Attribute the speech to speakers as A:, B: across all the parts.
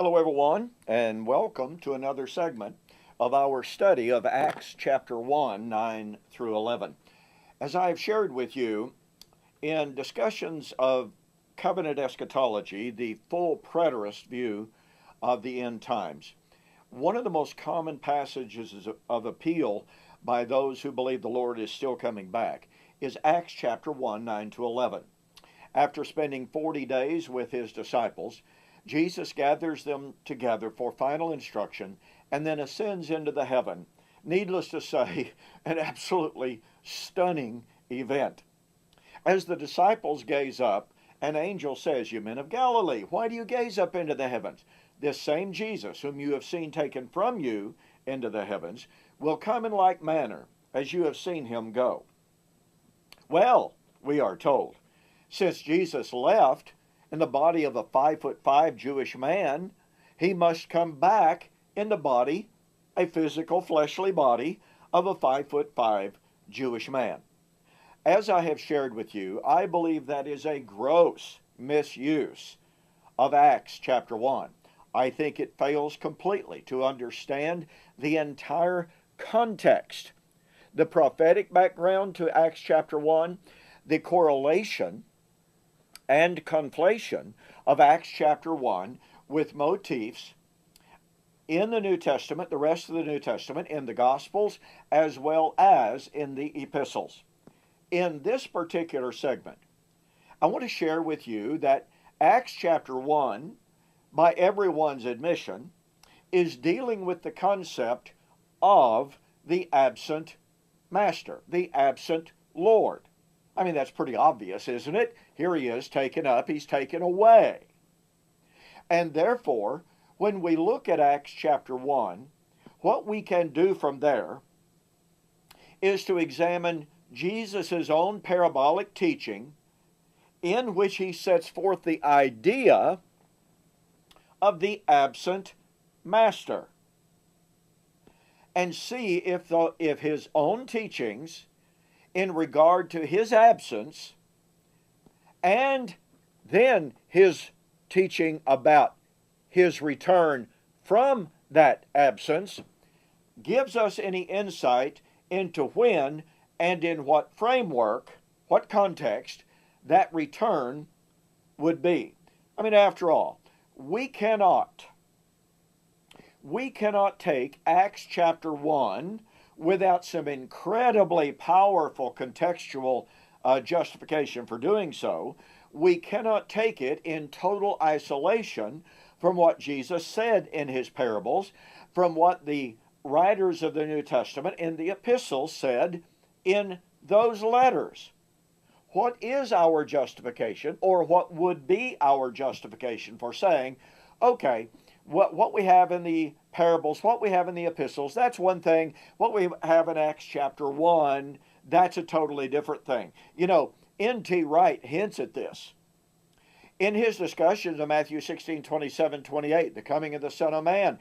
A: Hello, everyone, and welcome to another segment of our study of Acts chapter 1, 9 through 11. As I have shared with you in discussions of covenant eschatology, the full preterist view of the end times, one of the most common passages of appeal by those who believe the Lord is still coming back is Acts chapter 1, 9 to 11. After spending 40 days with his disciples, Jesus gathers them together for final instruction and then ascends into the heaven. Needless to say, an absolutely stunning event. As the disciples gaze up, an angel says, "You men of Galilee, why do you gaze up into the heavens? This same Jesus, whom you have seen taken from you into the heavens, will come in like manner as you have seen him go." Well, we are told, since Jesus left in the body of a 5'5" Jewish man, he must come back in the body, a physical fleshly body, of a 5'5" Jewish man. As I have shared with you, I believe that is a gross misuse of Acts chapter 1. I think it fails completely to understand the entire context, the prophetic background to Acts chapter 1, the correlation and conflation of Acts chapter 1 with motifs in the New Testament, the rest of the New Testament, in the Gospels, as well as in the epistles. In this particular segment, I want to share with you that Acts chapter 1, by everyone's admission, is dealing with the concept of the absent master, the absent Lord. I mean, that's pretty obvious, isn't it? Here he is taken up, he's taken away. And therefore, when we look at Acts chapter 1, what we can do from there is to examine Jesus' own parabolic teaching in which he sets forth the idea of the absent master and see if his own teachings in regard to his absence and then his teaching about his return from that absence gives us any insight into when and in what framework, what context, that return would be. I mean, after all, we cannot take Acts chapter 1 without some incredibly powerful contextual justification for doing so. We cannot take it in total isolation from what Jesus said in his parables, from what the writers of the New Testament in the epistles said in those letters. What is our justification, or what would be our justification for saying, okay, what we have in the parables, what we have in the epistles, that's one thing. What we have in Acts chapter 1, that's a totally different thing. You know, N.T. Wright hints at this in his discussions of Matthew 16, 27, 28, the coming of the Son of Man,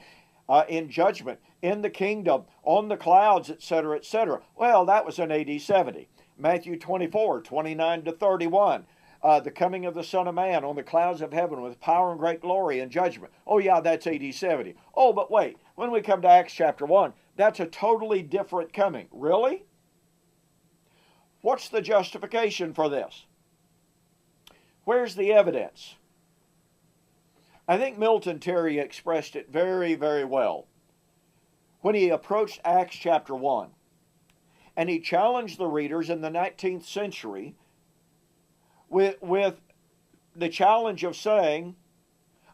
A: in judgment, in the kingdom, on the clouds, etc., etc. Well, that was in AD 70. Matthew 24, 29 to 31. The coming of the Son of Man on the clouds of heaven with power and great glory and judgment. Oh yeah, that's AD 70. Oh, but wait, when we come to Acts chapter 1, that's a totally different coming. Really? What's the justification for this? Where's the evidence? I think Milton Terry expressed it very, very well when he approached Acts chapter 1. And he challenged the readers in the 19th century with the challenge of saying,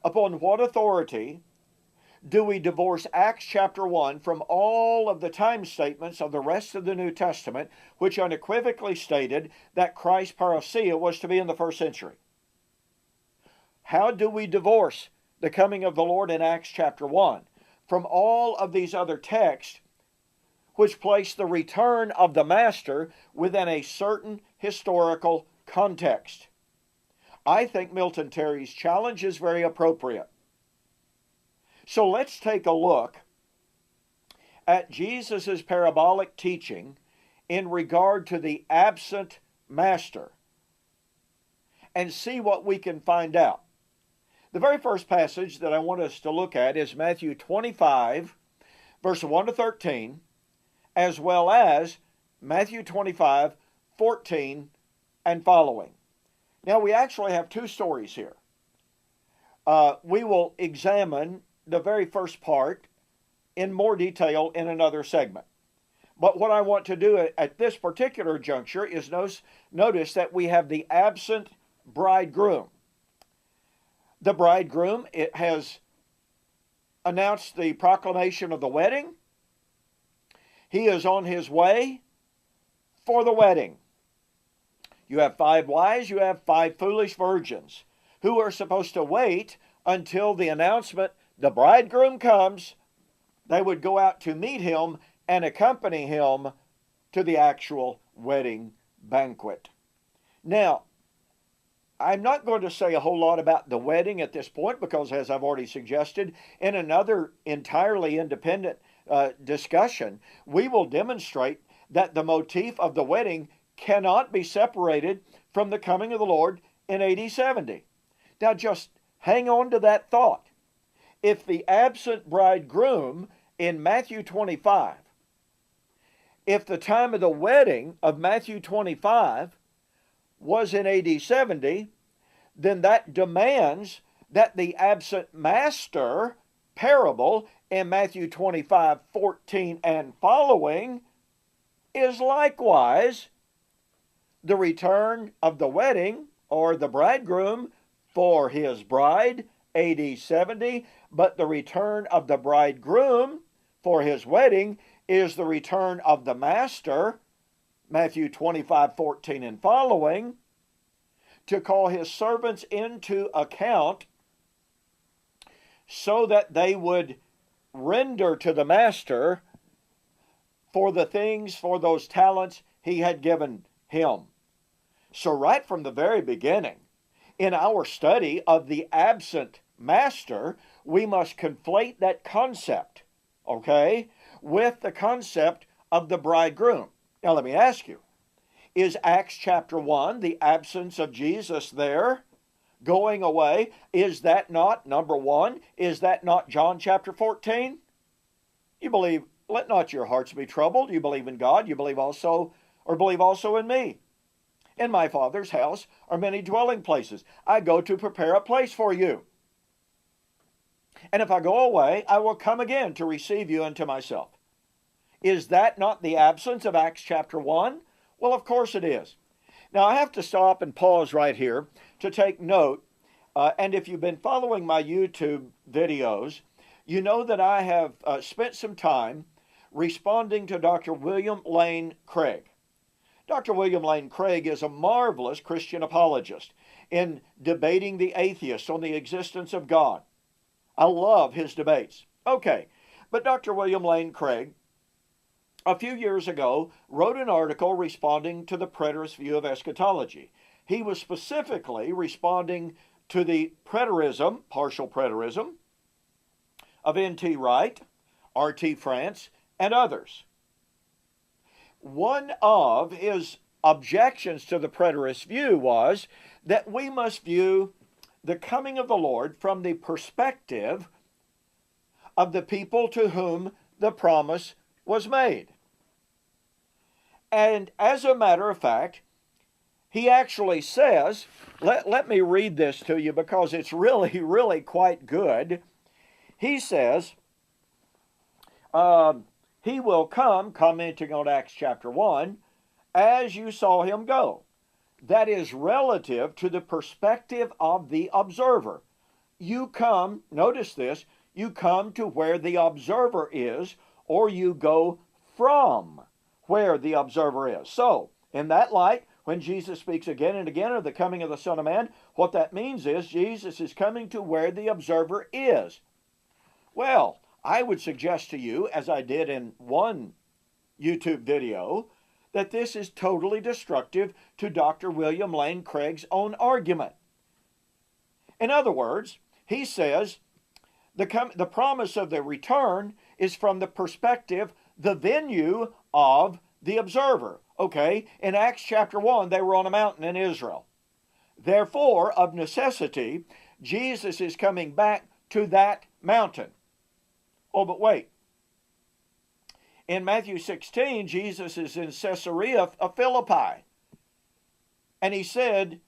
A: upon what authority do we divorce Acts chapter 1 from all of the time statements of the rest of the New Testament, which unequivocally stated that Christ's parousia was to be in the first century? How do we divorce the coming of the Lord in Acts chapter 1 from all of these other texts which place the return of the Master within a certain historical context? I think Milton Terry's challenge is very appropriate. So let's take a look at Jesus' parabolic teaching in regard to the absent master and see what we can find out. The very first passage that I want us to look at is Matthew 25, verse 1 to 13, as well as Matthew 25, 14 and following. Now, we actually have two stories here. We will examine the very first part in more detail in another segment. But what I want to do at this particular juncture is notice that we have the absent bridegroom. The bridegroom, it has announced the proclamation of the wedding. He is on his way for the wedding. You have 5 wise, you have 5 foolish virgins who are supposed to wait until the announcement, the bridegroom comes. They would go out to meet him and accompany him to the actual wedding banquet. Now, I'm not going to say a whole lot about the wedding at this point because, as I've already suggested, in another entirely independent discussion, we will demonstrate that the motif of the wedding cannot be separated from the coming of the Lord in AD 70. Now, just hang on to that thought. If the absent bridegroom in Matthew 25, if the time of the wedding of Matthew 25 was in AD 70, then that demands that the absent master parable in Matthew 25, 14 and following is likewise the return of the wedding or the bridegroom for his bride, AD 70, but the return of the bridegroom for his wedding is the return of the master, Matthew 25, 14 and following, to call his servants into account so that they would render to the master for the things, for those talents he had given him. So right from the very beginning, in our study of the absent master, we must conflate that concept, okay, with the concept of the bridegroom. Now let me ask you, is Acts chapter 1, the absence of Jesus there, going away, is that not, number 1, is that not John chapter 14? You believe, let not your hearts be troubled. You believe in God, you believe also in me. In my Father's house are many dwelling places. I go to prepare a place for you. And if I go away, I will come again to receive you unto myself. Is that not the absence of Acts chapter 1? Well, of course it is. Now, I have to stop and pause right here to take note. And if you've been following my YouTube videos, you know that I have spent some time responding to Dr. William Lane Craig. Dr. William Lane Craig is a marvelous Christian apologist in debating the atheists on the existence of God. I love his debates. Okay, but Dr. William Lane Craig, a few years ago, wrote an article responding to the preterist view of eschatology. He was specifically responding to the preterism, partial preterism, of N.T. Wright, R.T. France, and others. One of his objections to the preterist view was that we must view the coming of the Lord from the perspective of the people to whom the promise was made. And as a matter of fact, he actually says, let me read this to you because it's really, really quite good. He says, he will come, commenting on Acts chapter 1, as you saw him go. That is relative to the perspective of the observer. You come, notice this, you come to where the observer is, or you go from where the observer is. So, in that light, when Jesus speaks again and again of the coming of the Son of Man, what that means is Jesus is coming to where the observer is. Well, I would suggest to you, as I did in one YouTube video, that this is totally destructive to Dr. William Lane Craig's own argument. In other words, he says the promise of the return is from the perspective, the venue of the observer. Okay, in Acts chapter 1, they were on a mountain in Israel. Therefore, of necessity, Jesus is coming back to that mountain. Oh, but wait. In Matthew 16, Jesus is in Caesarea of Philippi. And he said,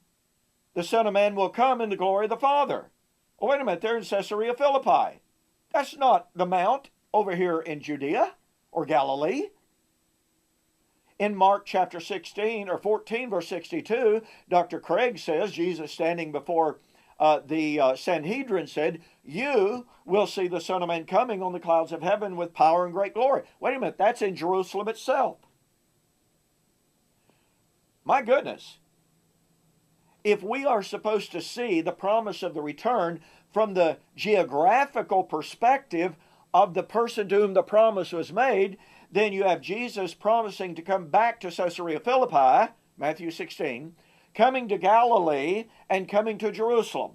A: the Son of Man will come in the glory of the Father. Oh, wait a minute, they're in Caesarea Philippi. That's not the mount over here in Judea or Galilee. In Mark chapter 16 or 14, verse 62, Dr. Craig says, Jesus standing before the Sanhedrin said, you will see the Son of Man coming on the clouds of heaven with power and great glory. Wait a minute, that's in Jerusalem itself. My goodness. If we are supposed to see the promise of the return from the geographical perspective of the person to whom the promise was made, then you have Jesus promising to come back to Caesarea Philippi, Matthew 16, coming to Galilee, and coming to Jerusalem.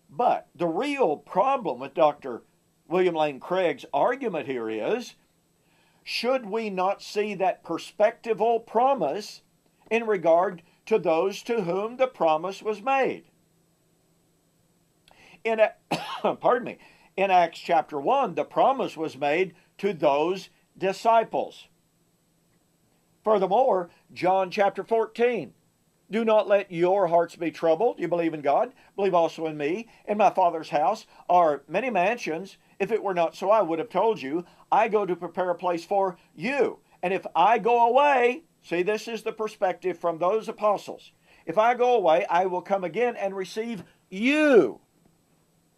A: But the real problem with Dr. William Lane Craig's argument here is, should we not see that perspectival promise in regard to those to whom the promise was made? In Acts chapter 1, the promise was made to those disciples. Furthermore, John chapter 14, do not let your hearts be troubled. You believe in God, believe also in me. In my Father's house are many mansions. If it were not so, I would have told you. I go to prepare a place for you. And if I go away, see, this is the perspective from those apostles. If I go away, I will come again and receive you.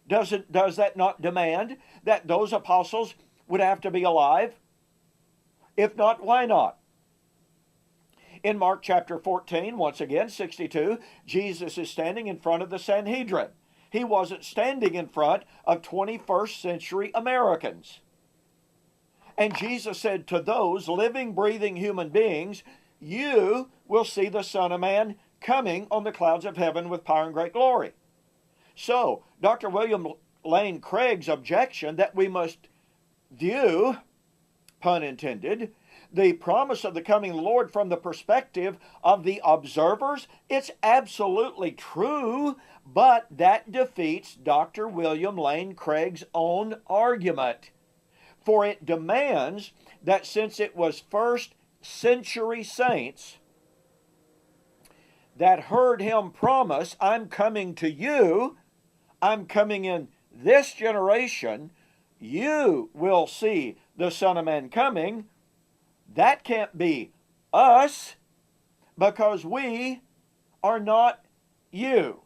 A: Does that not demand that those apostles would have to be alive? If not, why not? In Mark chapter 14, once again, 62, Jesus is standing in front of the Sanhedrin. He wasn't standing in front of 21st century Americans. And Jesus said to those living, breathing human beings, you will see the Son of Man coming on the clouds of heaven with power and great glory. So, Dr. William Lane Craig's objection that we must view, pun intended, the promise of the coming of the Lord from the perspective of the observers, it's absolutely true, but that defeats Dr. William Lane Craig's own argument. For it demands that since it was first century saints that heard him promise, I'm coming to you, I'm coming in this generation, you will see the Son of Man coming. That can't be us, because we are not you,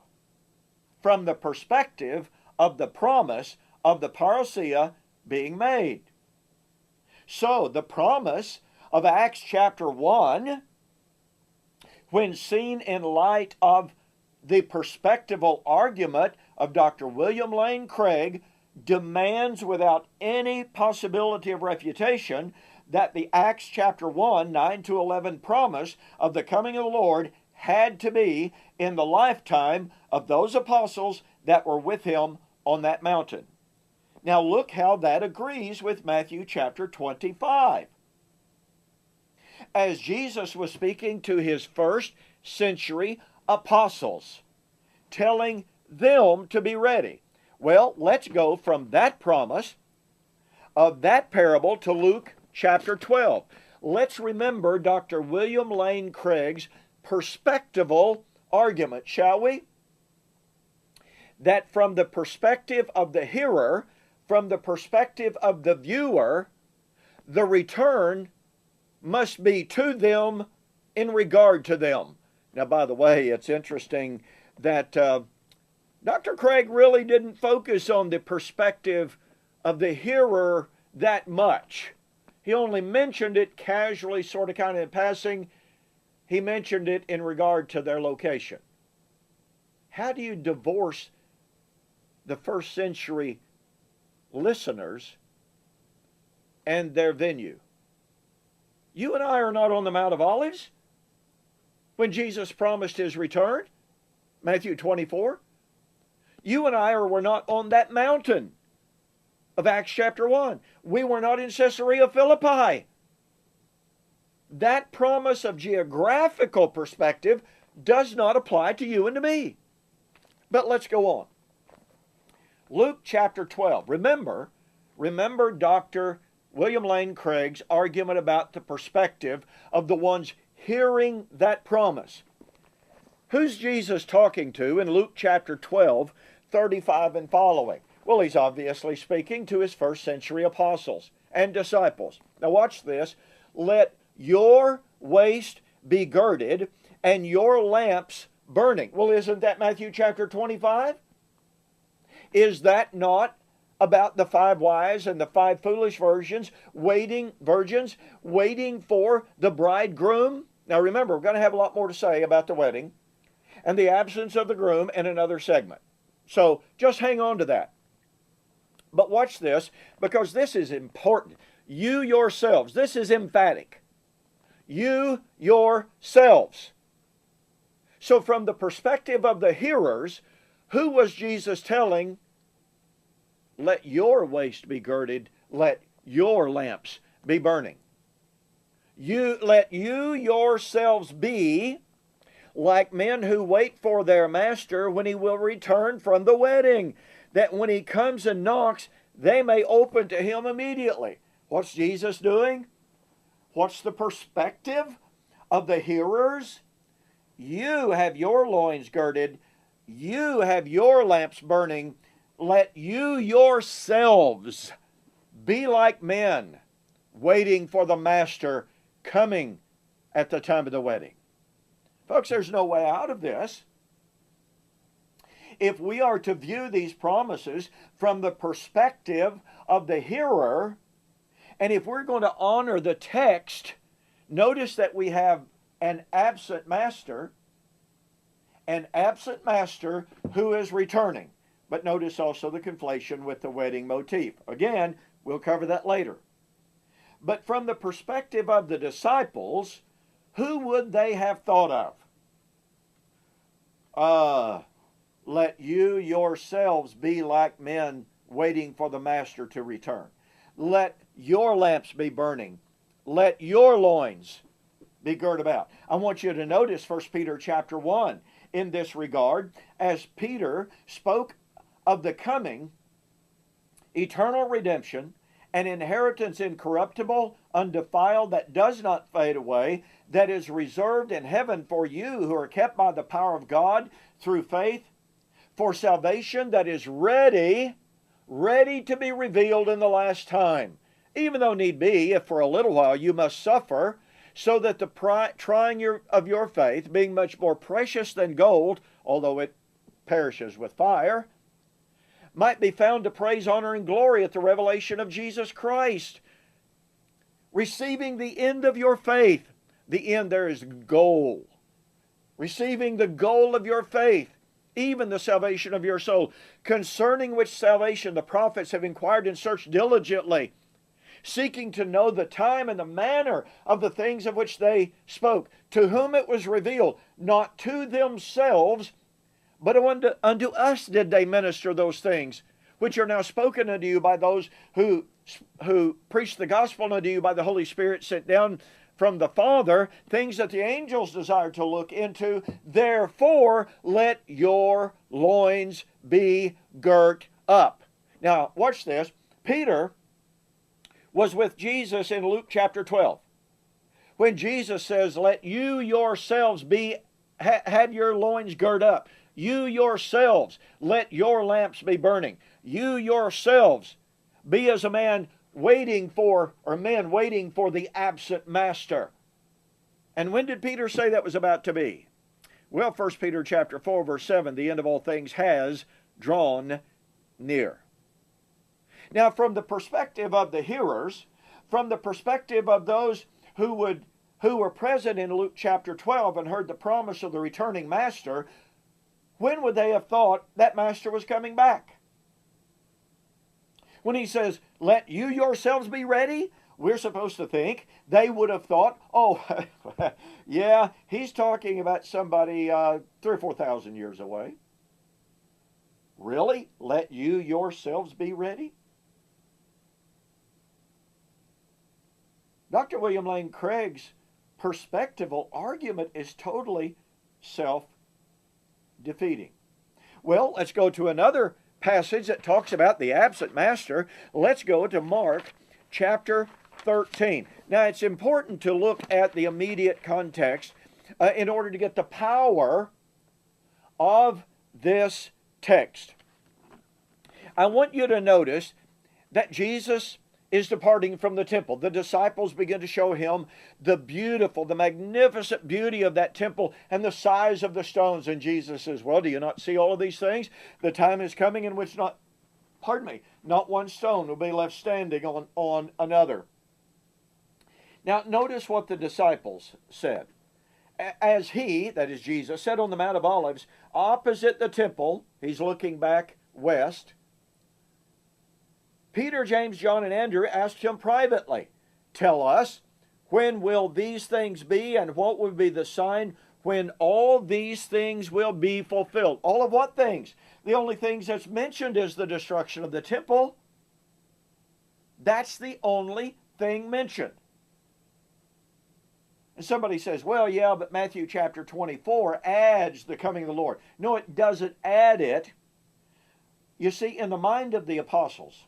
A: from the perspective of the promise of the parousia being made. So the promise of Acts chapter 1, when seen in light of the perspectival argument of Dr. William Lane Craig, demands without any possibility of refutation that the Acts chapter 1, 9 to 11 promise of the coming of the Lord had to be in the lifetime of those apostles that were with him on that mountain. Now look how that agrees with Matthew chapter 25. As Jesus was speaking to his first century apostles, telling them to be ready. Well, let's go from that promise of that parable to Luke chapter 12. Let's remember Dr. William Lane Craig's perspectival argument, shall we? That from the perspective of the hearer, from the perspective of the viewer, the return must be to them in regard to them. Now, by the way, it's interesting that Dr. Craig really didn't focus on the perspective of the hearer that much. He only mentioned it casually, sort of kind of in passing. He mentioned it in regard to their location. How do you divorce the first century listeners and their venue? You and I are not on the Mount of Olives when Jesus promised his return, Matthew 24. You and I were not on that mountain of Acts chapter 1. We were not in Caesarea Philippi. That promise of geographical perspective does not apply to you and to me. But let's go on. Luke chapter 12. Remember Dr. William Lane Craig's argument about the perspective of the ones hearing that promise. Who's Jesus talking to in Luke chapter 12, 35 and following? Well, he's obviously speaking to his first century apostles and disciples. Now watch this. Let your waist be girded and your lamps burning. Well, isn't that Matthew chapter 25? Is that not about the 5 wise and the 5 foolish virgins waiting for the bridegroom? Now remember, we're going to have a lot more to say about the wedding and the absence of the groom in another segment. So just hang on to that. But watch this, because this is important. You yourselves, this is emphatic. You yourselves. So from the perspective of the hearers, who was Jesus telling? Let your waist be girded, let your lamps be burning. Let you yourselves be like men who wait for their master when he will return from the wedding, that when he comes and knocks, they may open to him immediately. What's Jesus doing? What's the perspective of the hearers? You have your loins girded, you have your lamps burning. Let you yourselves be like men waiting for the master coming at the time of the wedding. Folks, there's no way out of this. If we are to view these promises from the perspective of the hearer, and if we're going to honor the text, notice that we have an absent master who is returning. But notice also the conflation with the wedding motif. Again, we'll cover that later. But from the perspective of the disciples, who would they have thought of? Let you yourselves be like men waiting for the master to return. Let your lamps be burning. Let your loins be girt about. I want you to notice 1 Peter chapter 1 in this regard, as Peter spoke of the coming eternal redemption, an inheritance incorruptible, undefiled, that does not fade away, that is reserved in heaven for you who are kept by the power of God through faith, for salvation that is ready to be revealed in the last time. Even though need be, if for a little while you must suffer, so that the trying of your faith, being much more precious than gold, although it perishes with fire, might be found to praise, honor, and glory at the revelation of Jesus Christ. Receiving the end of your faith. The end there is goal. Receiving the goal of your faith, even the salvation of your soul, concerning which salvation the prophets have inquired and searched diligently, seeking to know the time and the manner of the things of which they spoke, to whom it was revealed, not to themselves, but unto us did they minister those things, which are now spoken unto you by those who preach the gospel unto you by the Holy Spirit sent down from the Father, things that the angels desire to look into. Therefore, let your loins be girt up. Now, watch this. Peter was with Jesus in Luke chapter 12. When Jesus says, let you yourselves had your loins girt up. You yourselves, let your lamps be burning. You yourselves be as a man waiting for, or men waiting for the absent master. And when did Peter say that was about to be? Well, 1 Peter chapter 4, verse 7, the end of all things has drawn near. Now, from the perspective of the hearers, from the perspective of those who were present in Luke chapter 12 and heard the promise of the returning master, when would they have thought that master was coming back? When he says, let you yourselves be ready, we're supposed to think they would have thought, oh, yeah, he's talking about somebody 3,000 or 4,000 years away. Really? Let you yourselves be ready? Dr. William Lane Craig's perspectival argument is totally self-defeating. Well, let's go to another passage that talks about the absent master. Let's go to Mark chapter 13. Now, it's important to look at the immediate context in order to get the power of this text. I want you to notice that Jesus is departing from the temple. The disciples begin to show him the beautiful, the magnificent beauty of that temple and the size of the stones. And Jesus says, well, do you not see all of these things? The time is coming in which not one stone will be left standing on another. Now, notice what the disciples said. As he, that is Jesus, sat on the Mount of Olives opposite the temple, he's looking back west, Peter, James, John, and Andrew asked him privately, tell us, when will these things be, and what will be the sign when all these things will be fulfilled? All of what things? The only things that's mentioned is the destruction of the temple. That's the only thing mentioned. And somebody says, well, yeah, but Matthew chapter 24 adds the coming of the Lord. No, it doesn't add it. You see, in the mind of the apostles,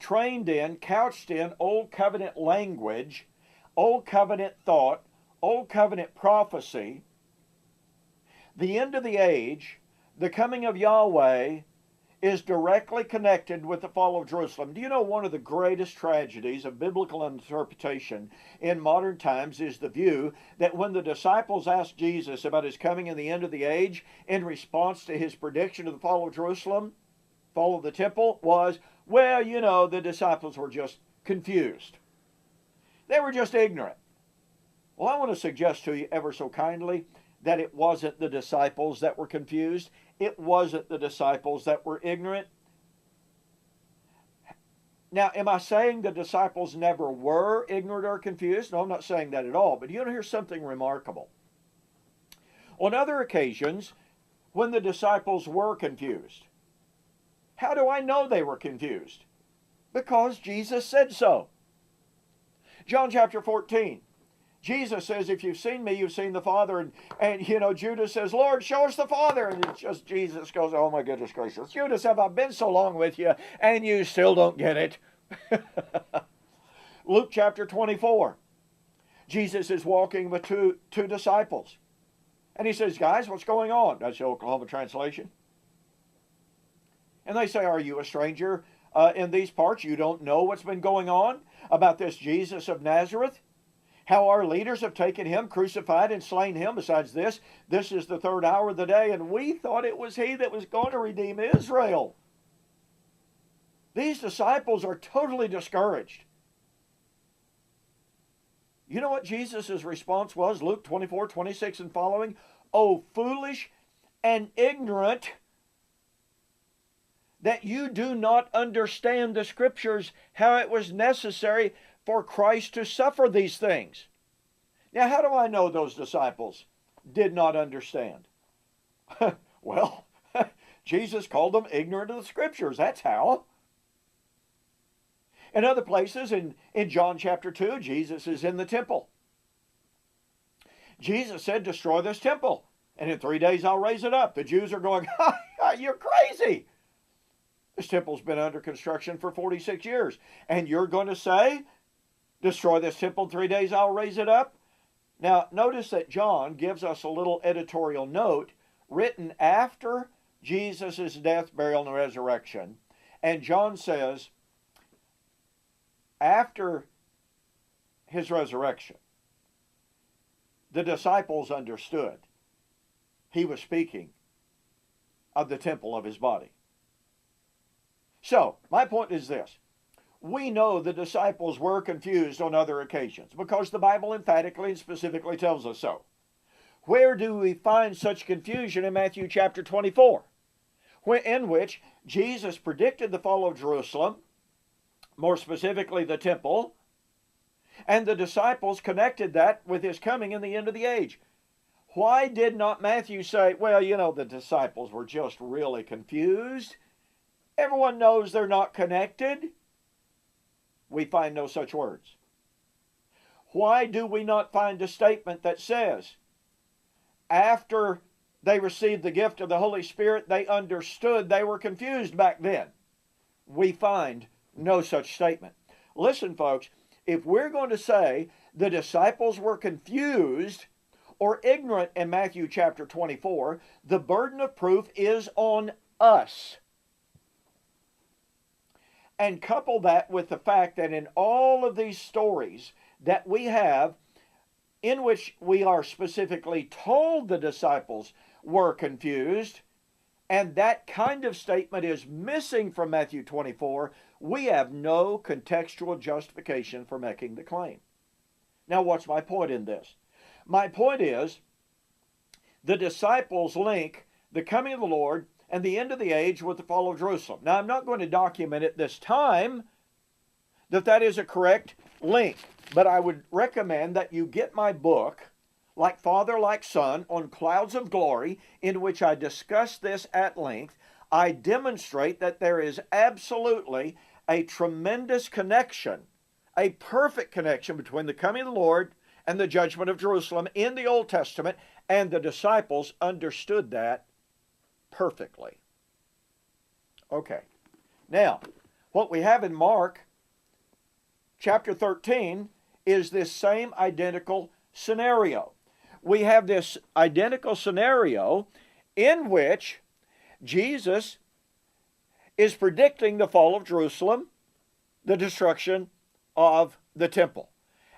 A: trained in, couched in Old Covenant language, Old Covenant thought, Old Covenant prophecy, the end of the age, the coming of Yahweh, is directly connected with the fall of Jerusalem. Do you know one of the greatest tragedies of biblical interpretation in modern times is the view that when the disciples asked Jesus about his coming in the end of the age, in response to his prediction of the fall of Jerusalem, fall of the temple, was, well, you know, the disciples were just confused. They were just ignorant. Well, I want to suggest to you ever so kindly that it wasn't the disciples that were confused. It wasn't the disciples that were ignorant. Now, am I saying the disciples never were ignorant or confused? No, I'm not saying that at all. But you want to hear something remarkable. On other occasions, when the disciples were confused, how do I know they were confused? Because Jesus said so. John chapter 14. Jesus says, if you've seen me, you've seen the Father. And Judas says, Lord, show us the Father. And it's just Jesus goes, oh my goodness gracious. Judas, have I been so long with you and you still don't get it? Luke chapter 24. Jesus is walking with two disciples. And he says, guys, what's going on? That's the Oklahoma translation. And they say, are you a stranger in these parts? You don't know what's been going on about this Jesus of Nazareth? How our leaders have taken him, crucified and slain him. Besides this is the third hour of the day, and we thought it was he that was going to redeem Israel. These disciples are totally discouraged. You know what Jesus' response was? Luke 24, 26 and following. Oh, foolish and ignorant, that you do not understand the Scriptures, how it was necessary for Christ to suffer these things. Now, how do I know those disciples did not understand? Well, Jesus called them ignorant of the Scriptures. That's how. In other places, in John chapter 2, Jesus is in the temple. Jesus said, destroy this temple, and in 3 days I'll raise it up. The Jews are going, you're crazy. This temple's been under construction for 46 years. And you're going to say, destroy this temple in 3 days, I'll raise it up? Now, notice that John gives us a little editorial note written after Jesus' death, burial, and resurrection. And John says, after his resurrection, the disciples understood he was speaking of the temple of his body. So, my point is this. We know the disciples were confused on other occasions because the Bible emphatically and specifically tells us so. Where do we find such confusion in Matthew chapter 24? In which Jesus predicted the fall of Jerusalem, more specifically the temple, and the disciples connected that with his coming in the end of the age. Why did not Matthew say, well, the disciples were just really confused? Everyone knows they're not connected. We find no such words. Why do we not find a statement that says, after they received the gift of the Holy Spirit, they understood. They were confused back then. We find no such statement. Listen, folks, if we're going to say the disciples were confused or ignorant in Matthew chapter 24, the burden of proof is on us. And couple that with the fact that in all of these stories that we have, in which we are specifically told the disciples were confused, and that kind of statement is missing from Matthew 24, we have no contextual justification for making the claim. Now, what's my point in this? My point is, the disciples link the coming of the Lord and the end of the age with the fall of Jerusalem. Now, I'm not going to document at this time that is a correct link, but I would recommend that you get my book, Like Father, Like Son, on Clouds of Glory, in which I discuss this at length. I demonstrate that there is absolutely a tremendous connection, a perfect connection between the coming of the Lord and the judgment of Jerusalem in the Old Testament, and the disciples understood that perfectly. Okay. Now, what we have in Mark chapter 13 is this same identical scenario. We have this identical scenario in which Jesus is predicting the fall of Jerusalem, the destruction of the temple.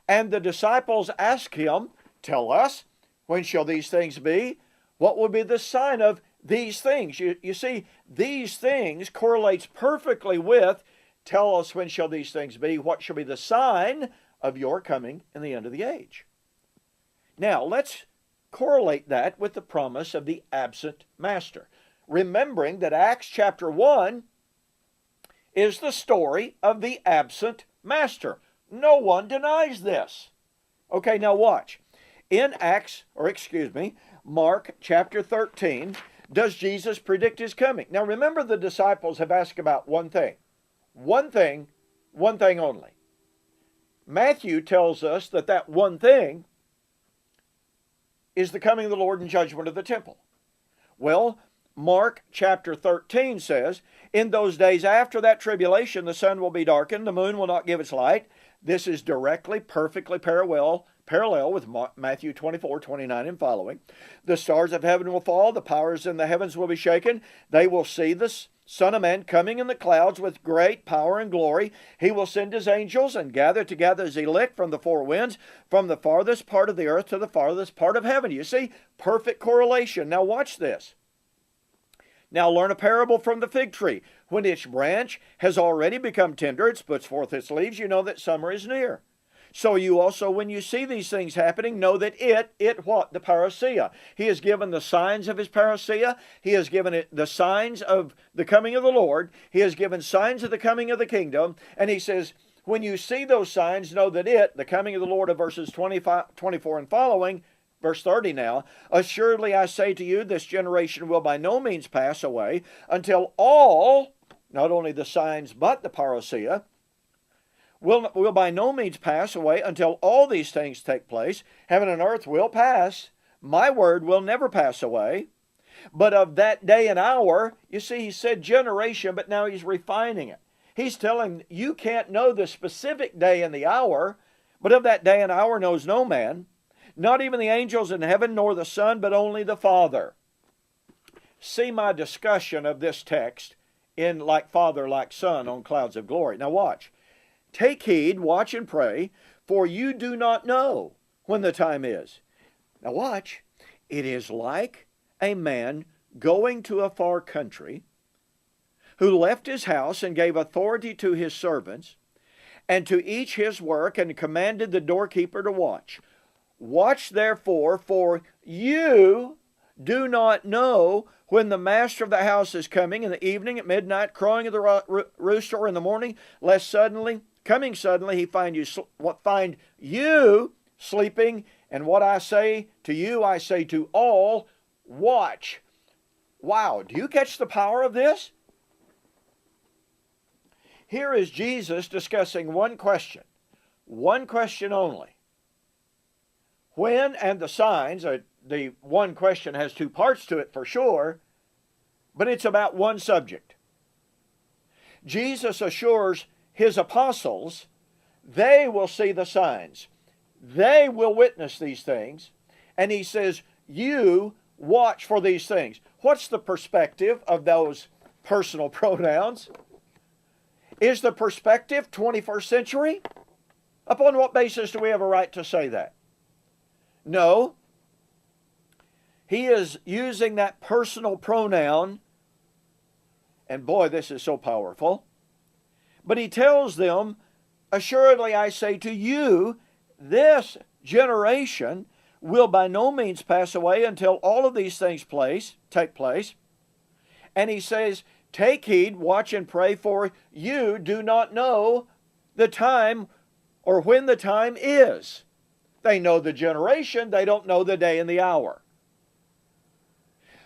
A: And the disciples ask him, tell us, when shall these things be? What will be the sign of these things? You see, these things correlates perfectly with, tell us when shall these things be? What shall be the sign of your coming in the end of the age? Now, let's correlate that with the promise of the absent master. Remembering that Acts chapter 1 is the story of the absent master. No one denies this. Okay, now watch. In Mark chapter 13, does Jesus predict his coming? Now remember, the disciples have asked about one thing. One thing only. Matthew tells us that one thing is the coming of the Lord and judgment of the temple. Well, Mark chapter 13 says, in those days after that tribulation, the sun will be darkened, the moon will not give its light. This is directly, perfectly parallel with Matthew 24, 29 and following. The stars of heaven will fall, the powers in the heavens will be shaken. They will see the Son of Man coming in the clouds with great power and glory. He will send his angels and gather together his elect from the four winds, from the farthest part of the earth to the farthest part of heaven. You see, perfect correlation. Now watch this. Now learn a parable from the fig tree. When its branch has already become tender, it puts forth its leaves, you know that summer is near. So you also, when you see these things happening, know that what? The parousia. He has given the signs of his parousia. He has given it the signs of the coming of the Lord. He has given signs of the coming of the kingdom. And he says, when you see those signs, know that the coming of the Lord of verses 24 and following, verse 30 now, assuredly I say to you, this generation will by no means pass away until all, not only the signs but the parousia, will by no means pass away until all these things take place. Heaven and earth will pass. My word will never pass away. But of that day and hour, you see, he said generation, but now he's refining it. He's telling you can't know the specific day and the hour, but of that day and hour knows no man, not even the angels in heaven, nor the Son, but only the Father. See my discussion of this text in Like Father, Like Son on Clouds of Glory. Now watch. Take heed, watch and pray, for you do not know when the time is. Now watch. It is like a man going to a far country who left his house and gave authority to his servants and to each his work and commanded the doorkeeper to watch. Watch therefore, for you do not know when the master of the house is coming in the evening, at midnight, crowing of the rooster, or in the morning, lest coming suddenly, he find you sleeping. And what I say to you, I say to all, watch. Wow, do you catch the power of this? Here is Jesus discussing one question only. When and the signs, the one question has two parts to it for sure, but it's about one subject. Jesus assures his apostles they will see the signs. They will witness these things. And he says, you watch for these things. What's the perspective of those personal pronouns? Is the perspective 21st century? Upon what basis do we have a right to say that? No. He is using that personal pronoun, and boy, this is so powerful. But he tells them, assuredly I say to you, this generation will by no means pass away until all of these things take place. And he says, take heed, watch and pray, for you do not know the time or when the time is. They know the generation, they don't know the day and the hour.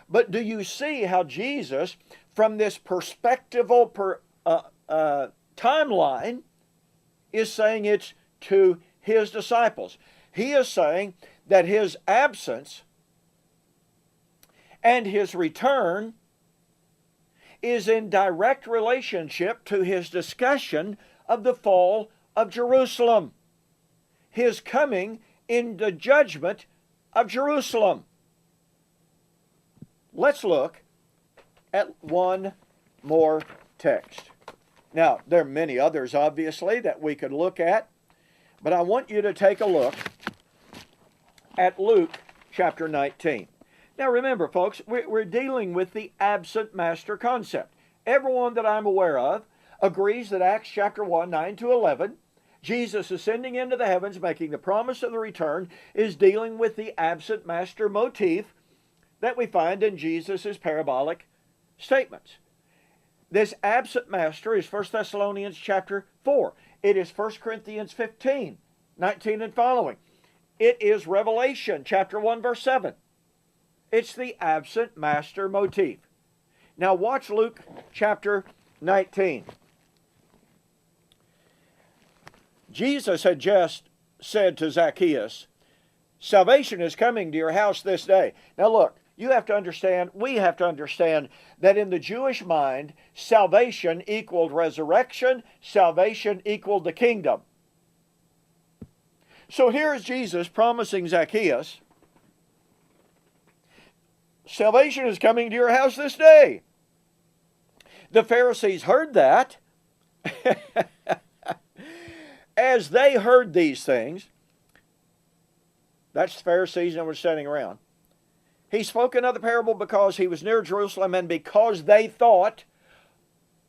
A: But do you see how Jesus, from this perspectival timeline, is saying it's to his disciples? He is saying that his absence and his return is in direct relationship to his discussion of the fall of Jerusalem, his coming in the judgment of Jerusalem. Let's look at one more text. Now, there are many others, obviously, that we could look at, but I want you to take a look at Luke chapter 19. Now, remember, folks, we're dealing with the absent master concept. Everyone that I'm aware of agrees that Acts chapter 1, 9 to 11, Jesus ascending into the heavens, making the promise of the return, is dealing with the absent master motif that we find in Jesus' parabolic statements. This absent master is 1 Thessalonians chapter 4. It is 1 Corinthians 15, 19 and following. It is Revelation chapter 1, verse 7. It's the absent master motif. Now watch Luke chapter 19. Jesus had just said to Zacchaeus, salvation is coming to your house this day. Now look, you have to understand, we have to understand that in the Jewish mind, salvation equaled resurrection, salvation equaled the kingdom. So here's Jesus promising Zacchaeus, salvation is coming to your house this day. The Pharisees heard that. As they heard these things, that's the Pharisees and were standing around. He spoke another parable because he was near Jerusalem and because they thought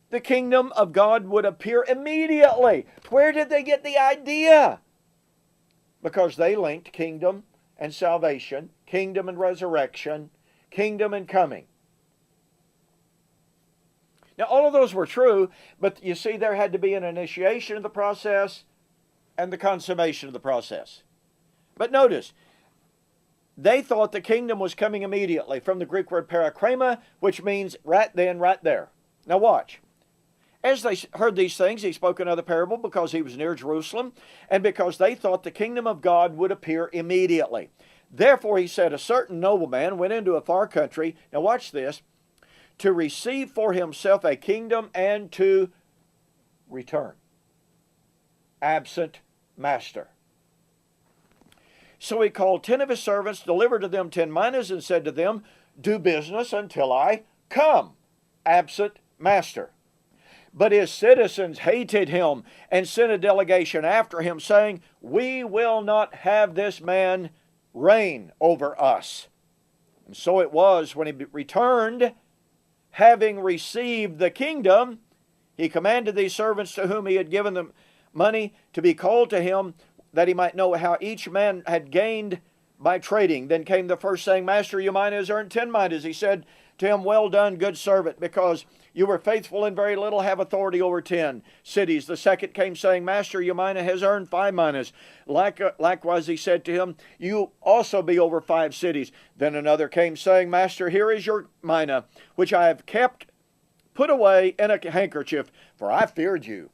A: the kingdom of God would appear immediately. Where did they get the idea? Because they linked kingdom and salvation, kingdom and resurrection, kingdom and coming. Now, all of those were true, but you see, there had to be an initiation of the process and the consummation of the process. But notice, they thought the kingdom was coming immediately, from the Greek word parakrema, which means right then, right there. Now watch. As they heard these things, he spoke another parable because he was near Jerusalem, and because they thought the kingdom of God would appear immediately. Therefore, he said, a certain nobleman went into a far country, now watch this, to receive for himself a kingdom and to return. Absent master. So he called 10 of his servants, delivered to them 10 minas, and said to them, do business until I come. Absent master. But his citizens hated him and sent a delegation after him, saying, we will not have this man reign over us. And so it was when he returned, having received the kingdom, he commanded these servants to whom he had given them money to be called to him, that he might know how each man had gained by trading. Then came the first, saying, Master, your mina has earned 10 minas. He said to him, well done, good servant, because you were faithful in very little, have authority over 10 cities. The second came, saying, Master, your mina has earned 5 minas. Likewise he said to him, you also be over 5 cities. Then another came, saying, Master, here is your mina, which I have kept put away in a handkerchief, for I feared you,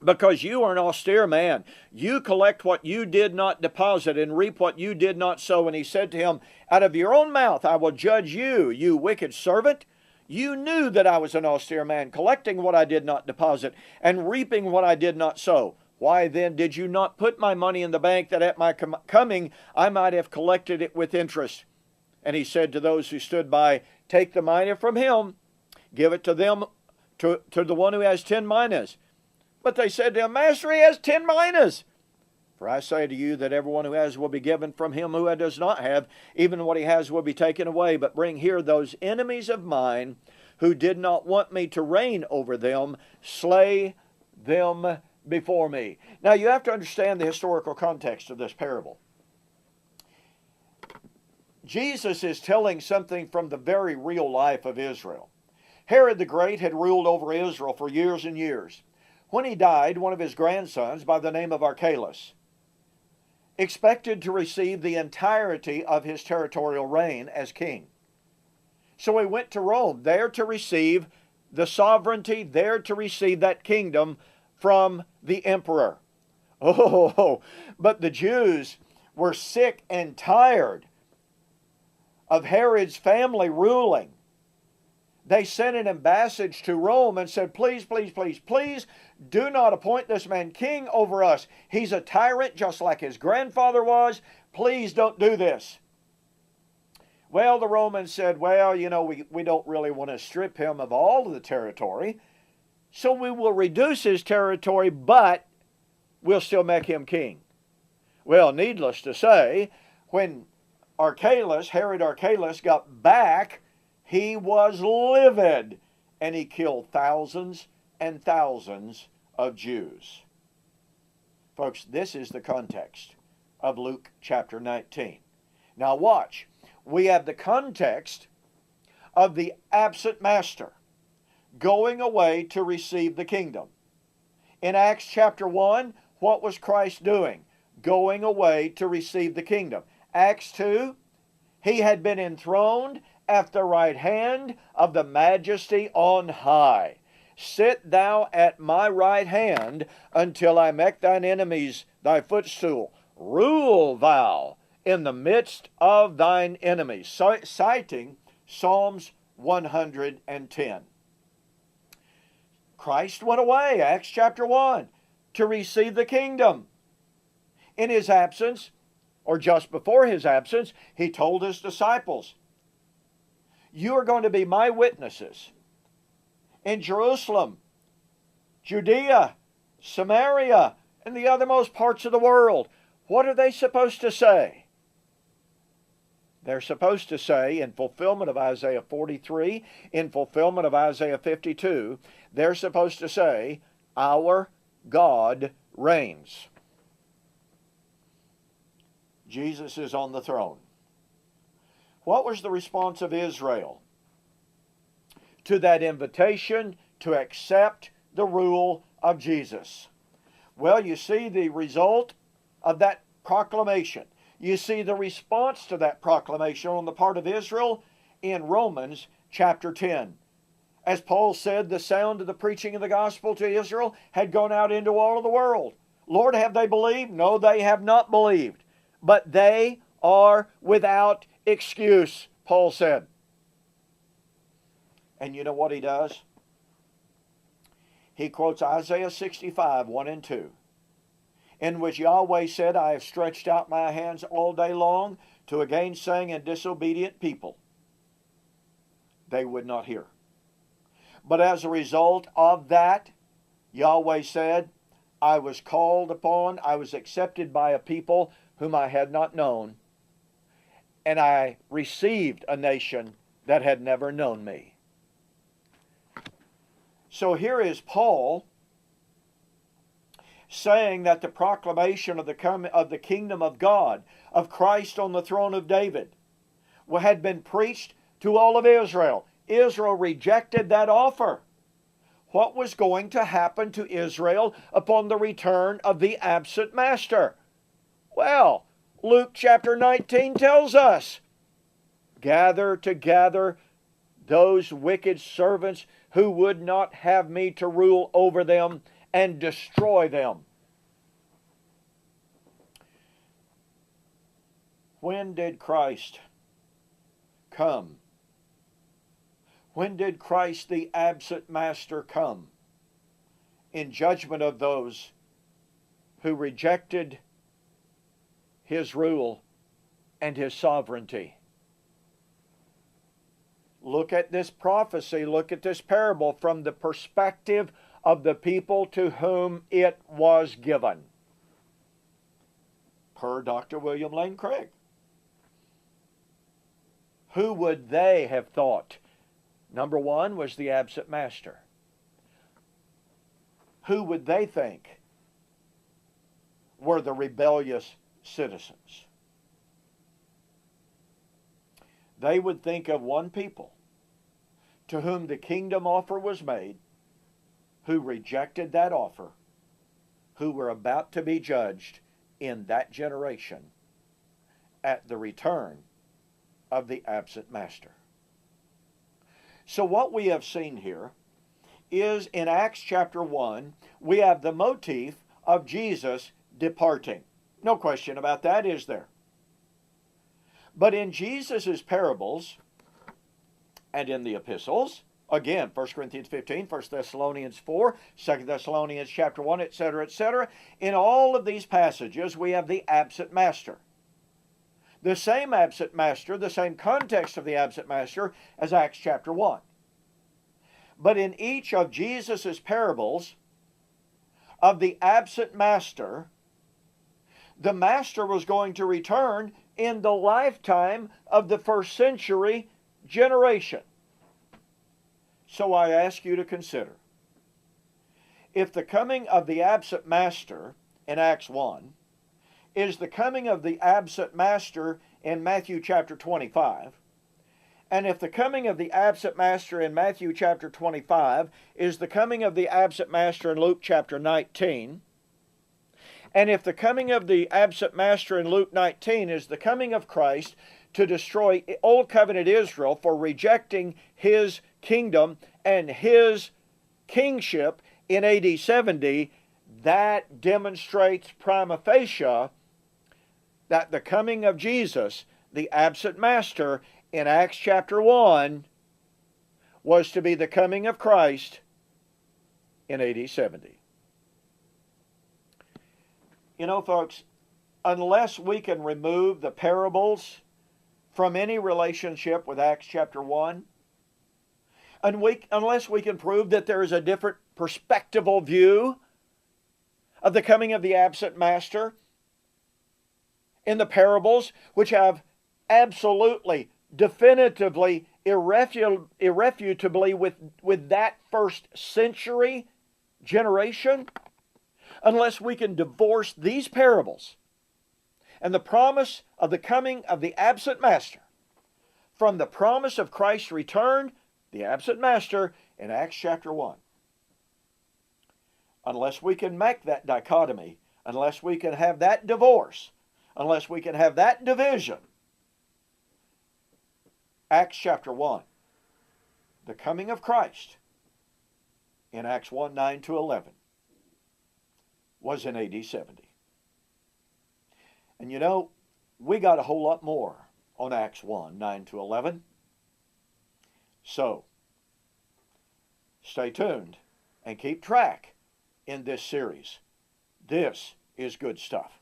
A: because you are an austere man. You collect what you did not deposit and reap what you did not sow. And he said to him, out of your own mouth I will judge you, you wicked servant. You knew that I was an austere man, collecting what I did not deposit and reaping what I did not sow. Why then did you not put my money in the bank, that at my coming I might have collected it with interest? And he said to those who stood by, take the mina from him, give it to them, to the one who has 10 minas. But they said to him, Master, he has 10 minas. For I say to you that everyone who has will be given from him who does not have, even what he has will be taken away. But bring here those enemies of mine who did not want me to reign over them, slay them before me. Now you have to understand the historical context of this parable. Jesus is telling something from the very real life of Israel. Herod the Great had ruled over Israel for years and years. When he died, one of his grandsons, by the name of Archelaus, expected to receive the entirety of his territorial reign as king. So he went to Rome, there to receive the sovereignty, there to receive that kingdom from the emperor. Oh, but the Jews were sick and tired of Herod's family ruling. They sent an embassage to Rome and said, please, please, please, please, do not appoint this man king over us. He's a tyrant just like his grandfather was. Please don't do this. Well, the Romans said, well, you know, we don't really want to strip him of all of the territory, so we will reduce his territory, but we'll still make him king. Well, needless to say, when Herod Archelaus got back, he was livid, and he killed thousands and thousands of Jews. Folks, this is the context of Luke chapter 19. Now watch. We have the context of the absent master going away to receive the kingdom. In Acts chapter 1, what was Christ doing? Going away to receive the kingdom. Acts 2, he had been enthroned at the right hand of the majesty on high. Sit thou at my right hand until I make thine enemies thy footstool. Rule thou in the midst of thine enemies. Citing Psalms 110. Christ went away, Acts chapter 1, to receive the kingdom. In his absence, or just before his absence, he told his disciples, you are going to be my witnesses in Jerusalem, Judea, Samaria, and the othermost parts of the world. What are they supposed to say? They're supposed to say, in fulfillment of Isaiah 43, in fulfillment of Isaiah 52, they're supposed to say, our God reigns. Jesus is on the throne. What was the response of Israel to that invitation to accept the rule of Jesus? Well, you see the result of that proclamation. You see the response to that proclamation on the part of Israel in Romans chapter 10. As Paul said, the sound of the preaching of the gospel to Israel had gone out into all of the world. Lord, have they believed? No, they have not believed. But they are without excuse, Paul said. And you know what he does? He quotes Isaiah 65, 1 and 2, in which Yahweh said, I have stretched out my hands all day long to a gainsaying and disobedient people. They would not hear. But as a result of that, Yahweh said, I was called upon, I was accepted by a people whom I had not known, and I received a nation that had never known me. So here is Paul saying that the proclamation of the kingdom of God, of Christ on the throne of David, had been preached to all of Israel. Israel rejected that offer. What was going to happen to Israel upon the return of the absent master? Well, Luke chapter 19 tells us, gather together those wicked servants who would not have me to rule over them, and destroy them. When did Christ come? When did Christ, the absent master, come? In judgment of those who rejected his rule and his sovereignty. Look at this prophecy, look at this parable from the perspective of the people to whom it was given. Per Dr. William Lane Craig. Who would they have thought? Number one was the absent master. Who would they think were the rebellious citizens? They would think of one people to whom the kingdom offer was made, who rejected that offer, who were about to be judged in that generation at the return of the absent master. So what we have seen here is in Acts chapter 1, we have the motif of Jesus departing. No question about that, is there? But in Jesus' parables and in the epistles, again, 1 Corinthians 15, 1 Thessalonians 4, 2 Thessalonians chapter 1, etc., in all of these passages we have the absent master. The same absent master, the same context of the absent master as Acts chapter 1. But in each of Jesus' parables of the absent master, the master was going to return in the lifetime of the first century generation. So I ask you to consider, if the coming of the absent master in Acts 1 is the coming of the absent master in Matthew chapter 25, and if the coming of the absent master in Matthew chapter 25 is the coming of the absent master in Luke chapter 19, and if the coming of the absent master in Luke 19 is the coming of Christ to destroy Old Covenant Israel for rejecting his kingdom and his kingship in AD 70, that demonstrates prima facie that the coming of Jesus, the absent master, in Acts chapter 1 was to be the coming of Christ in AD 70. You know, folks, unless we can remove the parables from any relationship with Acts chapter 1, unless we can prove that there is a different perspectival view of the coming of the absent master in the parables, which have absolutely, definitively, irrefutably with that first century generation, unless we can divorce these parables and the promise of the coming of the absent master from the promise of Christ's return, the absent master, in Acts chapter 1. Unless we can make that dichotomy, unless we can have that divorce, unless we can have that division, Acts chapter 1, the coming of Christ in Acts 1, 9 to 11, was in AD 70. And you know, we got a whole lot more on Acts 1, 9 to 11. So, stay tuned and keep track in this series. This is good stuff.